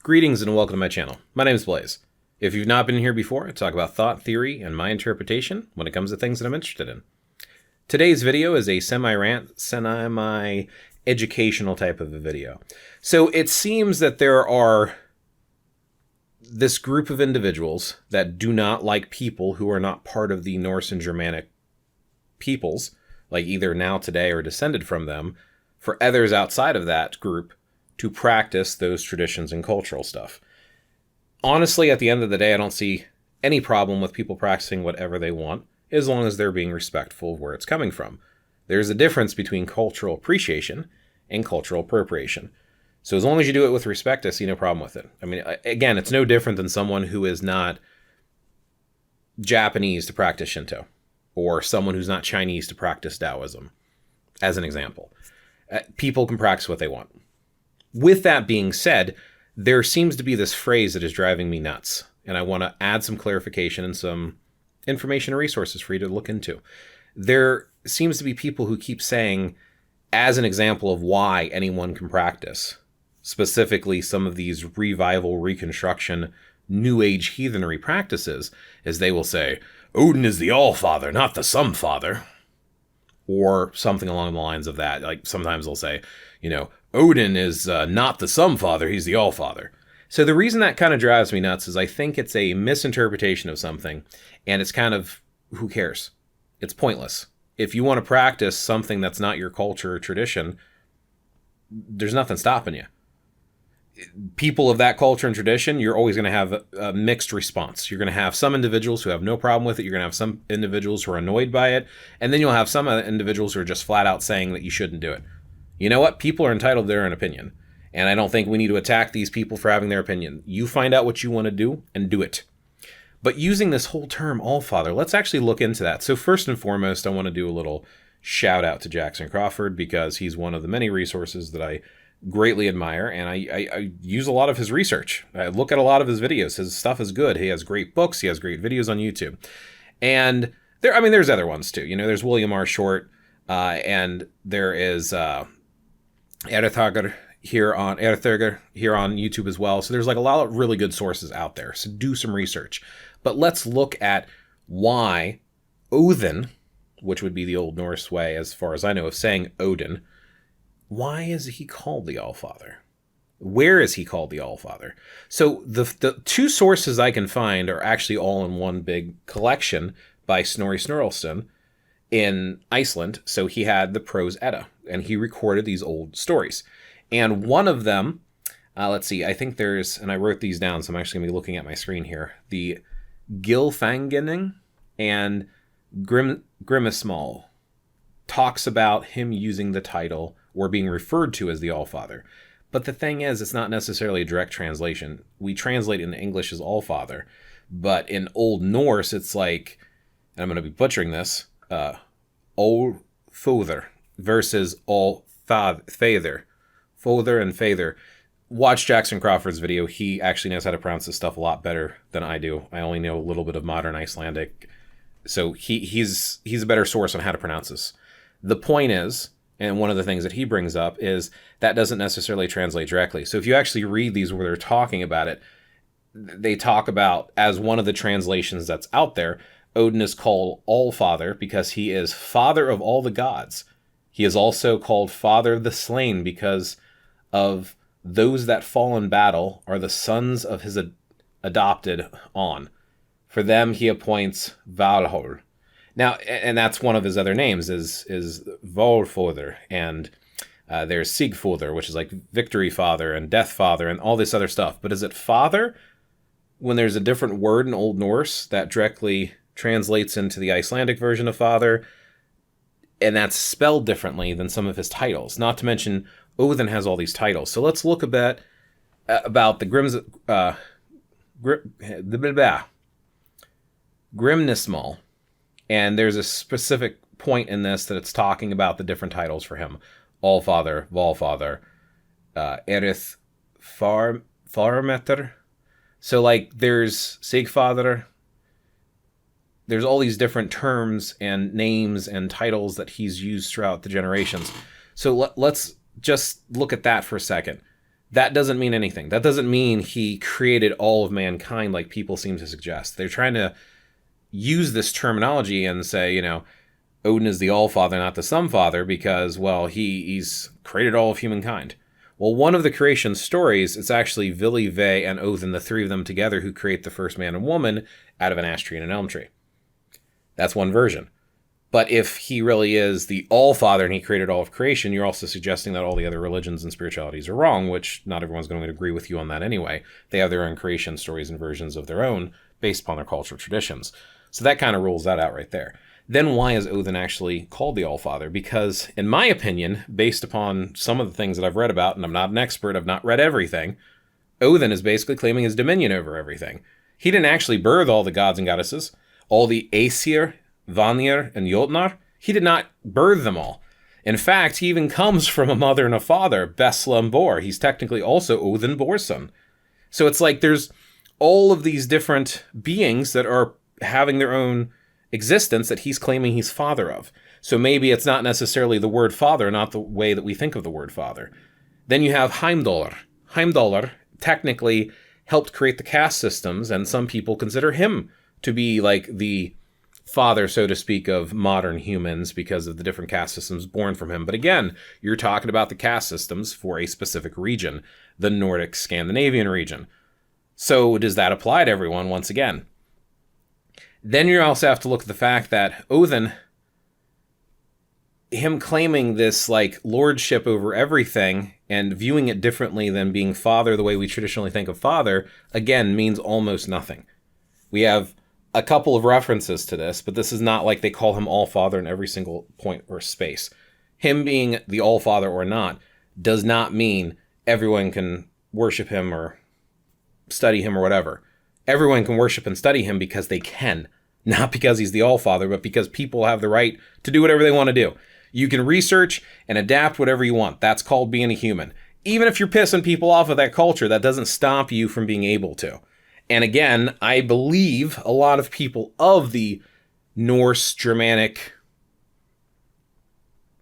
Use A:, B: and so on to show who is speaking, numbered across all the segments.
A: Greetings and welcome to my channel. My name is Blaze. If you've not been here before, I talk about thought, theory, and my interpretation when it comes to things that I'm interested in. Today's video is a semi-rant, semi-educational type of a video. So it seems that there are this group of individuals that do not like people who are not part of the Norse and Germanic peoples, like either now, today, or descended from them, for others outside of that group to practice those traditions and cultural stuff. Honestly, at the end of the day, I don't see any problem with people practicing whatever they want, as long as they're being respectful of where it's coming from. There's a difference between cultural appreciation and cultural appropriation. So as long as you do it with respect, I see no problem with it. I mean, again, it's no different than someone who is not Japanese to practice Shinto, or someone who's not Chinese to practice Taoism, as an example. People can practice what they want. With that being said, there seems to be this phrase that is driving me nuts, and I want to add some clarification and some information and resources for you to look into. There seems to be people who keep saying, as an example of why anyone can practice, specifically some of these revival, reconstruction, New Age heathenry practices, as they will say, Odin is the Allfather, not the Somefather, or something along the lines of that. Like sometimes they'll say, Odin is not the Somefather, he's the Allfather. So the reason that kind of drives me nuts is I think it's a misinterpretation of something, and it's kind of, who cares? It's pointless. If you want to practice something that's not your culture or tradition, there's nothing stopping you. People of that culture and tradition, you're always going to have a mixed response. You're going to have some individuals who have no problem with it. You're going to have some individuals who are annoyed by it. And then you'll have some individuals who are just flat out saying that you shouldn't do it. You know what? People are entitled to their own opinion. And I don't think we need to attack these people for having their opinion. You find out what you want to do and do it. But using this whole term, Allfather, let's actually look into that. So first and foremost, I want to do a little shout out to Jackson Crawford, because he's one of the many resources that I greatly admire, and I use a lot of his research. I look at a lot of his videos. His stuff is good. He has great books. He has great videos on YouTube. And there's other ones too. There's William R. Short, and there is Allfather here on YouTube as well. So there's like a lot of really good sources out there. So do some research. But let's look at why Odin, which would be the Old Norse way, as far as I know, of saying Odin, why is he called the Allfather? Where is he called the Allfather? So the two sources I can find are actually all in one big collection by Snorri Sturluson in Iceland. So he had the Prose Edda, and he recorded these old stories. And one of them, let's see, I think there's, and I wrote these down, so I'm actually going to be looking at my screen here, the Gylfaginning and Grimmismal talks about him using the title or being referred to as the Allfather. But the thing is, it's not necessarily a direct translation. We translate in English as Allfather, but in Old Norse, it's like, and I'm going to be butchering this, Allfather versus Allfather. Father and Father. Watch Jackson Crawford's video. He actually knows how to pronounce this stuff a lot better than I do. I only know a little bit of modern Icelandic, so he's a better source on how to pronounce this. The point is, and one of the things that he brings up is that doesn't necessarily translate directly. So if you actually read these where they're talking about it, they talk about, as one of the translations that's out there, Odin is called Allfather because he is father of all the gods. He is also called father of the slain because of those that fall in battle are the sons of his adopted on. For them he appoints Valhall. Now, and that's one of his other names is Valfather, and there's Sigfather, which is like Victory Father and Death Father and all this other stuff. But is it father when there's a different word in Old Norse that directly translates into the Icelandic version of father, and that's spelled differently than some of his titles? Not to mention, Odin has all these titles. So let's look a bit about the Grimnismal. And there's a specific point in this that it's talking about the different titles for him. Allfather, Valfather, Erith Farmeter. So like there's Sigfather. There's all these different terms and names and titles that he's used throughout the generations. So let's just look at that for a second. that doesn't mean anything. That doesn't mean he created all of mankind like people seem to suggest. They're trying to use this terminology and say, Odin is the Allfather, not the Somefather, because, well, he's created all of humankind. Well, one of the creation stories, it's actually Vili, Ve, and Odin, the three of them together, who create the first man and woman out of an ash tree and an elm tree. That's one version. But if he really is the Allfather and he created all of creation, you're also suggesting that all the other religions and spiritualities are wrong, which not everyone's going to agree with you on that anyway. They have their own creation stories and versions of their own based upon their cultural traditions. So that kind of rules that out right there. Then why is Odin actually called the Allfather? Because, in my opinion, based upon some of the things that I've read about, and I'm not an expert, I've not read everything, Odin is basically claiming his dominion over everything. He didn't actually birth all the gods and goddesses, all the Aesir, Vanir, and Jotnar. He did not birth them all. In fact, he even comes from a mother and a father, Besla and Bor. He's technically also Odin Borson. So it's like there's all of these different beings that are having their own existence that he's claiming he's father of. So maybe it's not necessarily the word father, not the way that we think of the word father. Then you have Heimdallr. Heimdallr technically helped create the caste systems, and some people consider him to be like the father, so to speak, of modern humans because of the different caste systems born from him. But again, you're talking about the caste systems for a specific region, the Nordic Scandinavian region. So does that apply to everyone once again? Then you also have to look at the fact that Odin, him claiming this like lordship over everything and viewing it differently than being father the way we traditionally think of father, again, means almost nothing. We have a couple of references to this, but this is not like they call him Allfather in every single point or space. Him being the Allfather or not does not mean everyone can worship him or study him or whatever. Everyone can worship and study him because they can. Not because he's the Allfather, but because people have the right to do whatever they want to do. You can research and adapt whatever you want. That's called being a human. Even if you're pissing people off of that culture, that doesn't stop you from being able to. And again, I believe a lot of people of the Norse, Germanic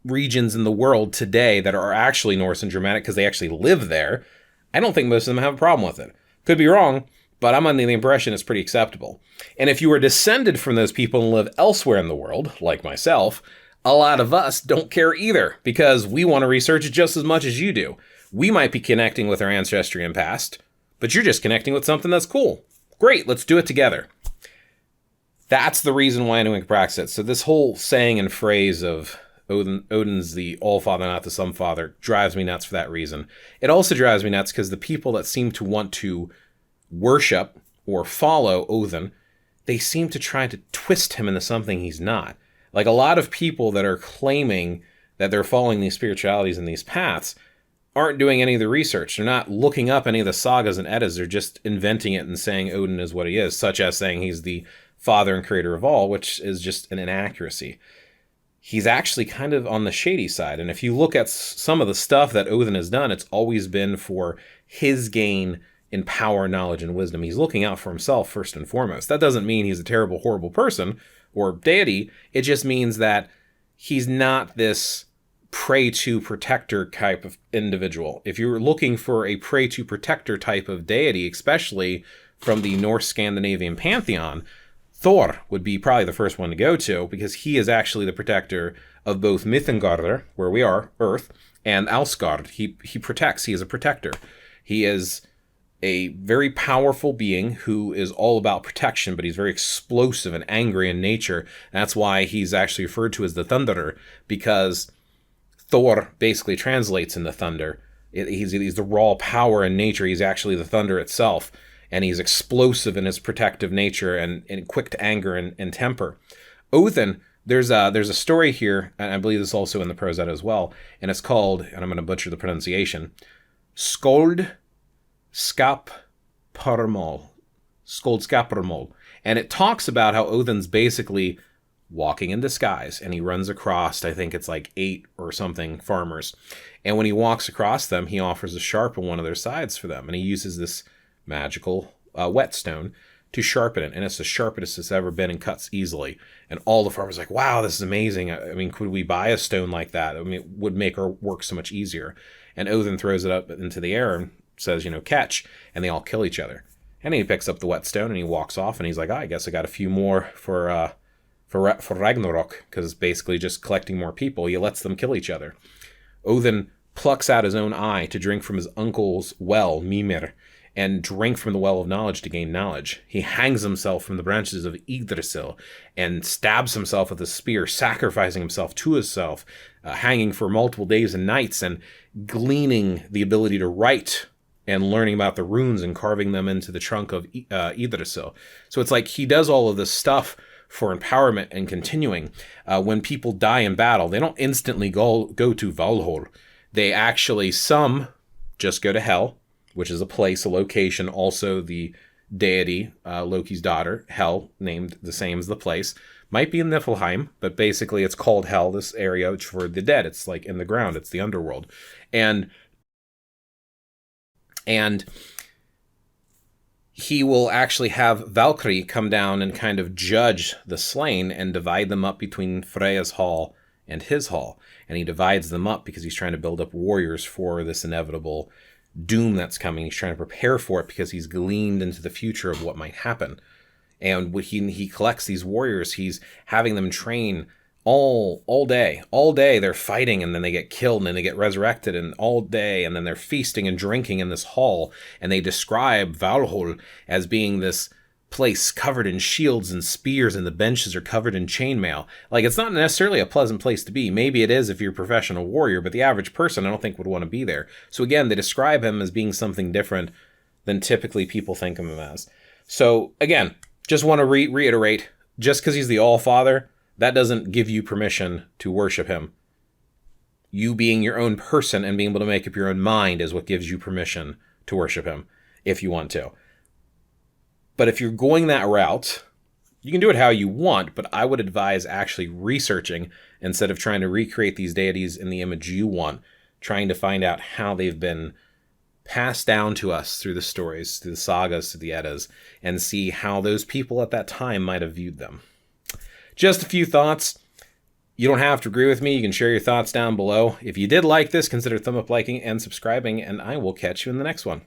A: regions in the world today that are actually Norse and Germanic because they actually live there, I don't think most of them have a problem with it. Could be wrong, but I'm under the impression it's pretty acceptable. And if you were descended from those people and live elsewhere in the world, like myself, a lot of us don't care either because we want to research it just as much as you do. We might be connecting with our ancestry and past, but you're just connecting with something that's cool. Great, let's do it together. That's the reason why anyone can practice it. So this whole saying and phrase of Odin's the Allfather, not the Somefather, drives me nuts for that reason. It also drives me nuts because the people that seem to want to worship or follow Odin, they seem to try to twist him into something he's not. Like a lot of people that are claiming that they're following these spiritualities and these paths aren't doing any of the research. They're not looking up any of the sagas and Eddas. They're just inventing it and saying Odin is what he is, such as saying he's the father and creator of all, which is just an inaccuracy. He's actually kind of on the shady side. And if you look at some of the stuff that Odin has done, it's always been for his gain in power, knowledge, and wisdom. He's looking out for himself first and foremost. That doesn't mean he's a terrible, horrible person or deity. It just means that he's not this pray-to protector type of individual. If you're looking for a pray-to protector type of deity, especially from the Norse Scandinavian pantheon, Thor would be probably the first one to go to because he is actually the protector of both Mithengarder, where we are, Earth, and Alsgard. He protects. He is a protector. He is a very powerful being who is all about protection, but he's very explosive and angry in nature. That's why he's actually referred to as the Thunderer, because Thor basically translates into thunder. He's the raw power in nature. He's actually the thunder itself, and he's explosive in his protective nature and quick to anger and temper. Odin, there's a story here, and I believe this is also in the Prose Edda as well, and it's called, and I'm going to butcher the pronunciation, Skuld Skaparmol. And it talks about how Odin's basically walking in disguise, and he runs across, I think it's like 8 or something farmers. And when he walks across them, he offers to sharpen one of their sides for them. And he uses this magical whetstone to sharpen it. And it's the sharpest it's ever been and cuts easily. And all the farmers are like, wow, this is amazing. I mean, could we buy a stone like that? I mean, it would make our work so much easier. And Odin throws it up into the air, and says, catch, and they all kill each other. And he picks up the whetstone and he walks off, and he's like, I guess I got a few more for Ragnarok, because it's basically just collecting more people. He lets them kill each other. Odin plucks out his own eye to drink from his uncle's well, Mimir, and drink from the well of knowledge to gain knowledge. He hangs himself from the branches of Yggdrasil and stabs himself with a spear, sacrificing himself to himself, hanging for multiple days and nights, and gleaning the ability to write and learning about the runes and carving them into the trunk of Yggdrasil. So it's like he does all of this stuff for empowerment and continuing. When people die in battle, they don't instantly go to Valhalla. They actually, some just go to Hell, which is a place, a location, also the deity, Loki's daughter, Hel, named the same as the place. Might be in Niflheim, but basically it's called Hel, this area for the dead. It's like in the ground, it's the underworld. And he will actually have Valkyrie come down and kind of judge the slain and divide them up between Freya's hall and his hall. And he divides them up because he's trying to build up warriors for this inevitable doom that's coming. He's trying to prepare for it because he's gleaned into the future of what might happen. And when he collects these warriors, he's having them train all day. All day they're fighting, and then they get killed, and then they get resurrected, and all day, and then they're feasting and drinking in this hall. And they describe Valhalla as being this place covered in shields and spears, and the benches are covered in chainmail. Like, it's not necessarily a pleasant place to be. Maybe it is if you're a professional warrior, but the average person I don't think would want to be there. So again, they describe him as being something different than typically people think of him as. So again, just want to reiterate, just because he's the Allfather, that doesn't give you permission to worship him. You being your own person and being able to make up your own mind is what gives you permission to worship him, if you want to. But if you're going that route, you can do it how you want, but I would advise actually researching instead of trying to recreate these deities in the image you want, trying to find out how they've been passed down to us through the stories, through the sagas, through the Eddas, and see how those people at that time might have viewed them. Just a few thoughts. You don't have to agree with me. You can share your thoughts down below. If you did like this, consider thumb up, liking, and subscribing, and I will catch you in the next one.